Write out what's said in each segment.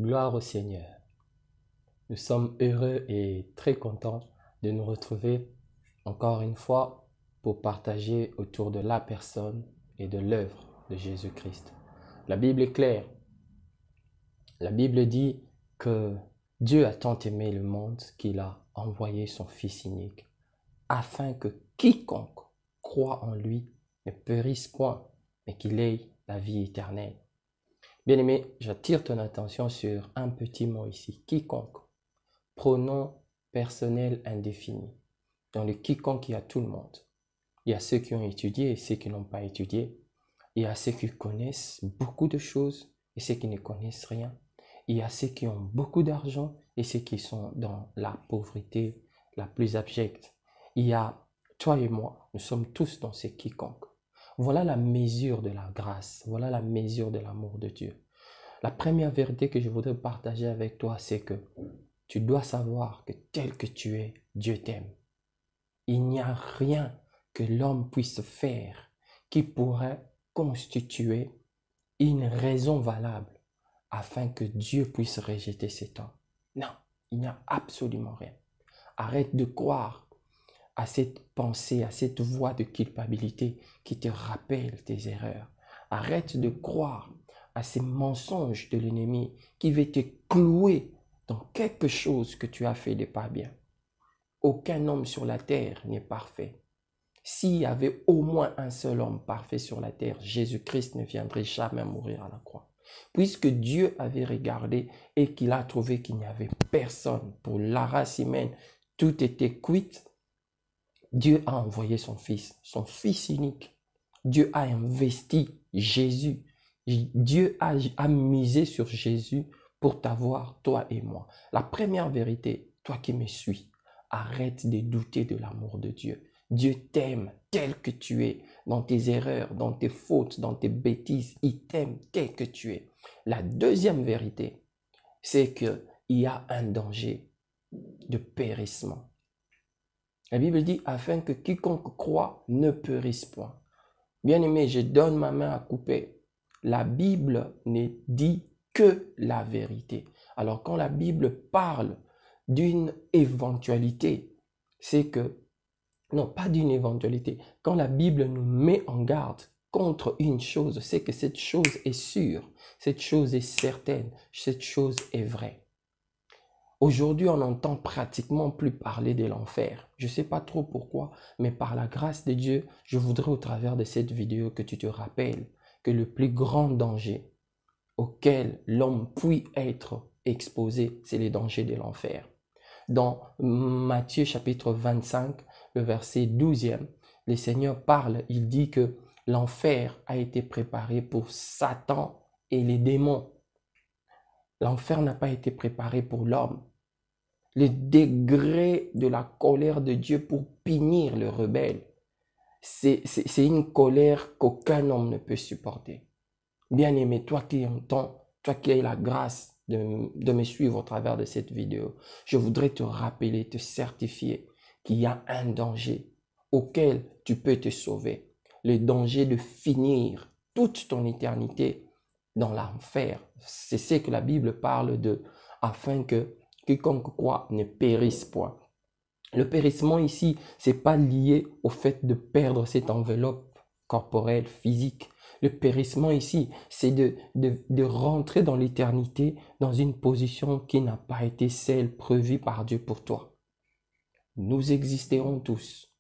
Gloire au Seigneur. Nous sommes heureux et très contents de nous retrouver encore une fois pour partager autour de la personne et de l'œuvre de Jésus-Christ. La Bible est claire. La Bible dit que Dieu a tant aimé le monde qu'il a envoyé son Fils unique afin que quiconque croit en lui ne périsse point, mais qu'il ait la vie éternelle. Bien-aimé, j'attire ton attention sur un petit mot ici, quiconque. Pronom personnel indéfini. Dans le quiconque, il y a tout le monde. Il y a ceux qui ont étudié et ceux qui n'ont pas étudié. Il y a ceux qui connaissent beaucoup de choses et ceux qui ne connaissent rien. Il y a ceux qui ont beaucoup d'argent et ceux qui sont dans la pauvreté la plus abjecte. Il y a toi et moi, nous sommes tous dans ces quiconques. Voilà la mesure de la grâce, voilà la mesure de l'amour de Dieu. La première vérité que je voudrais partager avec toi, c'est que tu dois savoir que tel que tu es, Dieu t'aime. Il n'y a rien que l'homme puisse faire qui pourrait constituer une raison valable afin que Dieu puisse rejeter cet homme. Non, il n'y a absolument rien. Arrête de croire à cette pensée, à cette voix de culpabilité qui te rappelle tes erreurs. Arrête de croire à ces mensonges de l'ennemi qui veut te clouer dans quelque chose que tu as fait de pas bien. Aucun homme sur la terre n'est parfait. S'il y avait au moins un seul homme parfait sur la terre, Jésus-Christ ne viendrait jamais mourir à la croix. Puisque Dieu avait regardé et qu'il a trouvé qu'il n'y avait personne pour la race humaine, tout était cuit, Dieu a envoyé son Fils unique. Dieu a investi Jésus. Dieu a misé sur Jésus pour t'avoir, toi et moi. La première vérité, toi qui me suis, arrête de douter de l'amour de Dieu. Dieu t'aime tel que tu es, dans tes erreurs, dans tes fautes, dans tes bêtises. Il t'aime tel que tu es. La deuxième vérité, c'est qu'il y a un danger de périssement. La Bible dit, afin que quiconque croit ne périsse point. Bien-aimé, je donne ma main à couper. La Bible ne dit que la vérité. Alors quand la Bible parle d'une éventualité, c'est que, non, pas d'une éventualité. Quand la Bible nous met en garde contre une chose, c'est que cette chose est sûre, cette chose est certaine, cette chose est vraie. Aujourd'hui, on n'entend pratiquement plus parler de l'enfer. Je ne sais pas trop pourquoi, mais par la grâce de Dieu, je voudrais au travers de cette vidéo que tu te rappelles que le plus grand danger auquel l'homme peut être exposé, c'est les dangers de l'enfer. Dans Matthieu chapitre 25, le verset 12e, le Seigneur parle, il dit que l'enfer a été préparé pour Satan et les démons. L'enfer n'a pas été préparé pour l'homme. Le degré de la colère de Dieu pour punir le rebelle, c'est une colère qu'aucun homme ne peut supporter. Bien-aimé, toi qui entends, toi qui as la grâce de me suivre au travers de cette vidéo, je voudrais te rappeler, te certifier qu'il y a un danger auquel tu peux te sauver. Le danger de finir toute ton éternité dans l'enfer. C'est ce que la Bible parle de, afin que quiconque croit ne périsse point. Le périssement ici, c'est pas lié au fait de perdre cette enveloppe corporelle, physique. Le périssement ici, c'est de rentrer dans l'éternité dans une position qui n'a pas été celle prévue par Dieu pour toi. Nous existerons tous,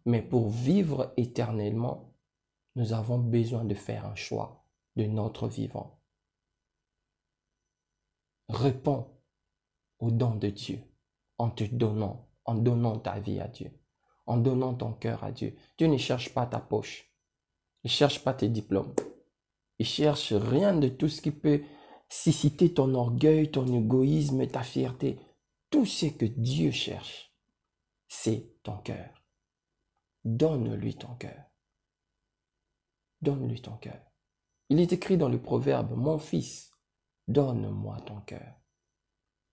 mais pour vivre éternellement, nous avons besoin de faire un choix de notre vivant. Réponds au don de Dieu en te donnant, en donnant ta vie à Dieu, en donnant ton cœur à Dieu. Dieu ne cherche pas ta poche, il ne cherche pas tes diplômes, il ne cherche rien de tout ce qui peut susciter ton orgueil, ton égoïsme, ta fierté. Tout ce que Dieu cherche, c'est ton cœur. Donne-lui ton cœur. Donne-lui ton cœur. Il est écrit dans le proverbe, mon fils, donne-moi ton cœur.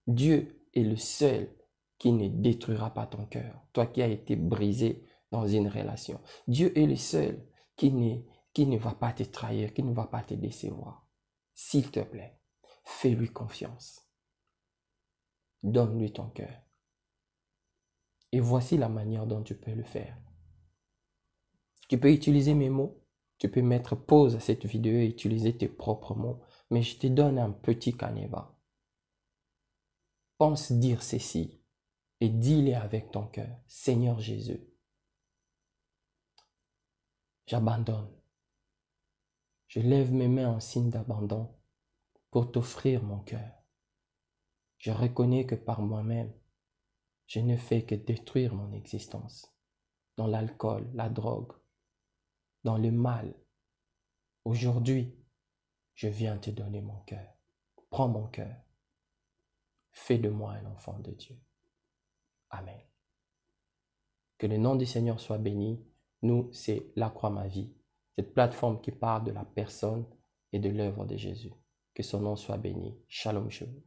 Dieu est le seul qui ne détruira pas ton cœur, toi qui as été brisé dans une relation. Dieu est le seul qui ne va pas te trahir, qui ne va pas te décevoir. S'il te plaît, Fais-lui confiance. Donne-lui ton cœur. Et voici la manière dont tu peux le faire. Tu peux utiliser mes mots. Tu peux mettre pause à cette vidéo et utiliser tes propres mots. Mais je te donne un petit canevas. Pense dire ceci et dis-le avec ton cœur. Seigneur Jésus, j'abandonne. Je lève mes mains en signe d'abandon pour t'offrir mon cœur. Je reconnais que par moi-même, je ne fais que détruire mon existence dans l'alcool, la drogue, dans le mal. Aujourd'hui, je viens te donner mon cœur. Prends mon cœur. Fais de moi un enfant de Dieu. Amen. Que le nom du Seigneur soit béni. Nous, c'est La Croix Ma Vie, cette plateforme qui parle de la personne et de l'œuvre de Jésus. Que son nom soit béni. Shalom, shalom.